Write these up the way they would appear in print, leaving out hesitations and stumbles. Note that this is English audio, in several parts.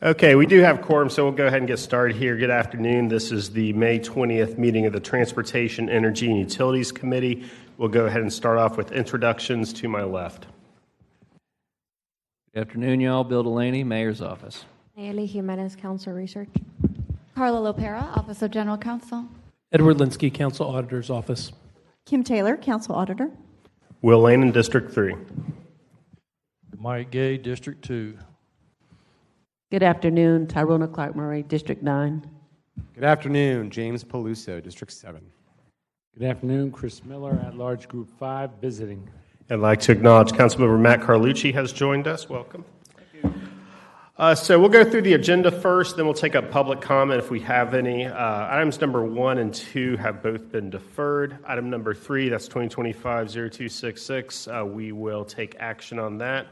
Okay, we do have quorum, so we'll go ahead and get started here. Good afternoon. This is the May 20th meeting of the Transportation, Energy, and Utilities Committee. We'll go ahead and start off with introductions to my left. Good afternoon, y'all. Bill Delaney, Mayor's Office. Nayeli Jimenez, Council Research. Carla Lopera, Office of General Counsel. Edward Linsky, Council Auditor's Office. Kim Taylor, Council Auditor. Will Lane in District 3. Mike Gay, District 2. Good afternoon, Tyrona Clark Murray, District 9. Good afternoon, James Peluso, District 7. Good afternoon, Chris Miller, at-large Group 5, visiting. I'd like to acknowledge Councilmember Matt Carlucci has joined us. Welcome. So we'll go through the agenda first, then we'll take up public comment if we have any. Items number 1 and 2 have both been deferred. Item number 3, that's 2025-0266. We will take action on that.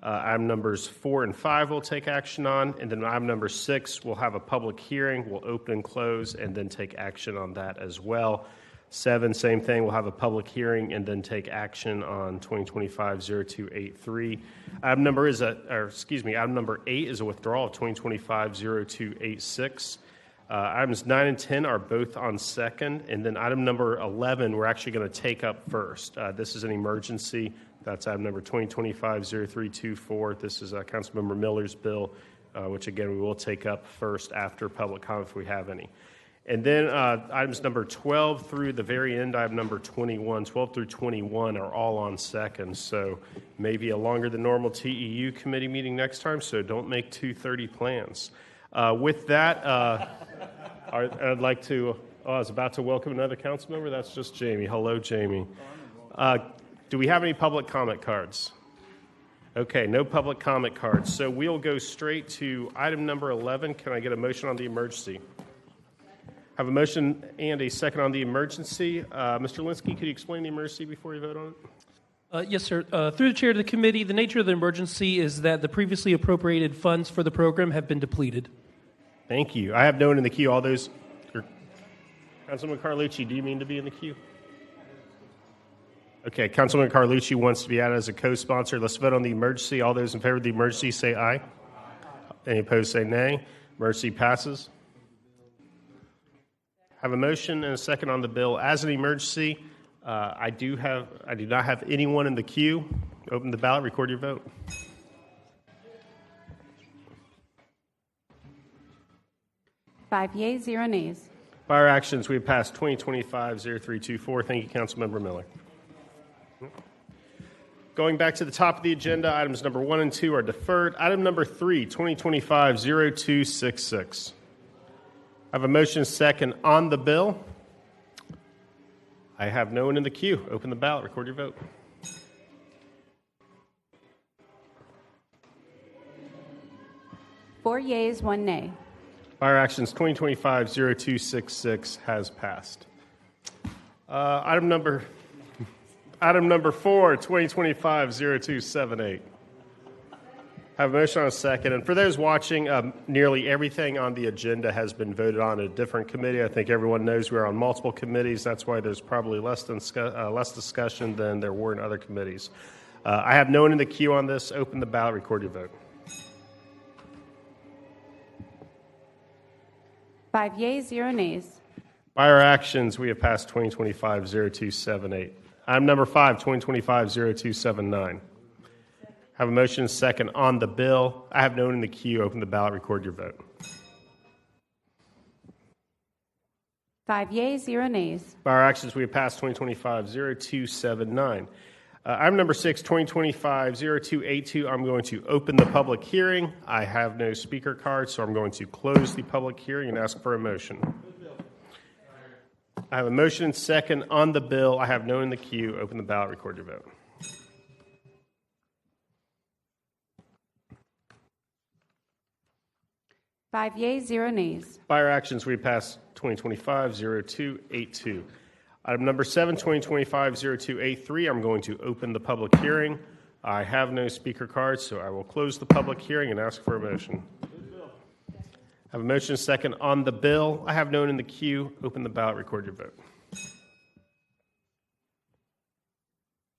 Item numbers 4 and 5 we'll take action on, and then item number 6 we'll have a public hearing. We'll open and close, and then take action on that as well. 7, same thing. We'll have a public hearing and then take action on 2025-0283. Item number 8 is a withdrawal of 2025-0286. Items 9 and 10 are both on second, and then item number 11 we're actually going to take up first. This is an emergency. That's item number 2025-0324. This is Councilmember Miller's bill, which again we will take up first after public comment if we have any. And then items number 12 through the very end, item number 21, 12 through 21 are all on second. So maybe a longer than normal TEU committee meeting next time, so don't make 2:30 plans. With that, I'd like to, I was about to welcome another council member. That's just Jamie. Hello, Jamie. Do we have any public comment cards? Okay, no public comment cards. So we'll go straight to item number 11. Can I get a motion on the emergency? Have a motion and a second on the emergency. Mr. Linsky, could you explain the emergency before you vote on it? Yes, sir. Through the chair of the committee, the nature of the emergency is that the previously appropriated funds for the program have been depleted. Thank you. I have no one in the queue. All those... Councilman Carlucci, do you mean to be in the queue? Okay, Councilman Carlucci wants to be added as a co-sponsor. Let's vote on the emergency. All those in favor of the emergency say aye. Any opposed say nay. Emergency passes. Have a motion and a second on the bill as an emergency. I do not have anyone in the queue. Open the ballot, record your vote. Five yeas, 0 nays. By our actions, we have passed 2025-0324. Thank you, Councilmember Miller. Going back to the top of the agenda, items number 1 and 2 are deferred. Item number 3, 2025-0266. I have a motion second on the bill. I have no one in the queue. Open the ballot, record your vote. Four yeas, 1 nay. By our actions, 2025-0266 has passed. Item number 4, 2025-0278. I have a motion on a second. And for those watching, nearly everything on the agenda has been voted on in a different committee. I think everyone knows we're on multiple committees. That's why there's probably less discussion than there were in other committees. I have no one in the queue on this. Open the ballot, record your vote. 5 yeas, 0 nays. By our actions, we have passed 2025-0278. Item number 5, 2025-0279. Have a motion second on the bill. I have no one in the queue. Open the ballot, record your vote. 5 yeas, 0 nays. By our actions, we have passed 2025-0279. Item number 6, 2025-0282. I'm going to open the public hearing. I have no speaker card, so I'm going to close the public hearing and ask for a motion. I have a motion second on the bill. I have no one in the queue. Open the ballot, record your vote. Five yeas, 0 nays. By our actions, we pass 2025-0282. Item number 7, 2025-0283. I'm going to open the public hearing. I have no speaker cards, so I will close the public hearing and ask for a motion. I have a motion second on the bill. I have no one in the queue. Open the ballot, record your vote.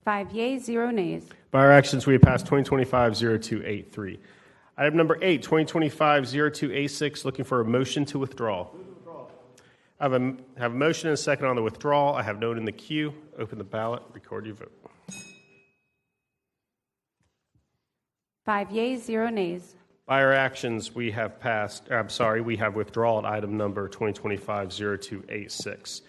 5 yeas, 0 nays. By our actions, we have passed 2025-0283. Item number 8, 2025-02A6, looking for a motion to withdraw. I have a motion and a second on the withdrawal. I have no one in the queue. Open the ballot. Record your vote. 5 yeas, 0 nays. By our actions, we have withdrawn item number 2025-0286.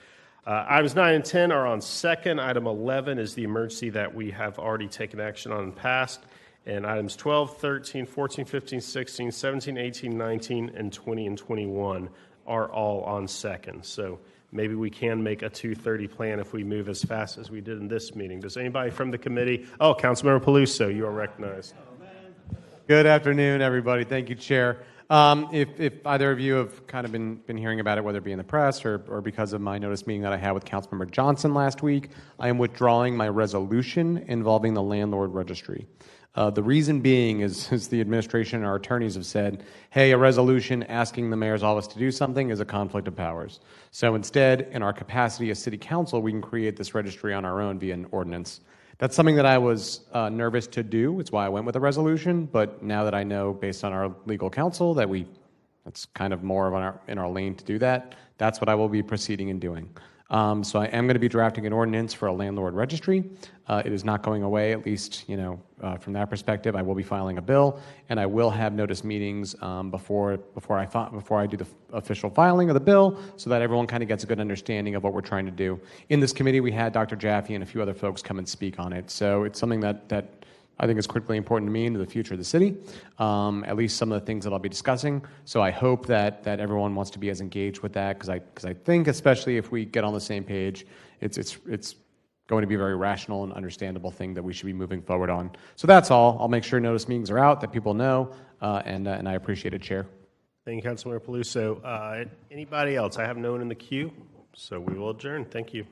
Items 9 and 10 are on second. Item 11 is the emergency that we have already taken action on and passed. And items 12, 13, 14, 15, 16, 17, 18, 19, and 20 and 21 are all on second. So maybe we can make a 2:30 plan if we move as fast as we did in this meeting. Does anybody from the committee? Oh, Councilmember Peluso, you are recognized. Good afternoon, everybody. Thank you, Chair. If either of you have kind of been hearing about it, whether it be in the press or because of my notice meeting that I had with Councilmember Johnson last week, I am withdrawing my resolution involving the landlord registry. The reason being is the administration and our attorneys have said, hey, a resolution asking the mayor's office to do something is a conflict of powers. So instead, in our capacity as city council, we can create this registry on our own via an ordinance. That's something that I was nervous to do. It's why I went with a resolution. But now that I know, based on our legal counsel, that that's kind of more of in our lane to do that, that's what I will be proceeding and doing. So I am going to be drafting an ordinance for a landlord registry. It is not going away, at least from that perspective. I will be filing a bill, and I will have notice meetings before I do the official filing of the bill, so that everyone kind of gets a good understanding of what we're trying to do. In this committee, we had Dr. Jaffe and a few other folks come and speak on it. So it's something that I think is critically important to me into the future of the city, at least some of the things that I'll be discussing. So I hope that everyone wants to be as engaged with that, because I think, especially if we get on the same page, it's going to be a very rational and understandable thing that we should be moving forward on. So that's all. I'll make sure notice meetings are out, that people know, and I appreciate it, Chair. Thank you, Councilmember Peluso. Anybody else? I have no one in the queue, so we will adjourn. Thank you.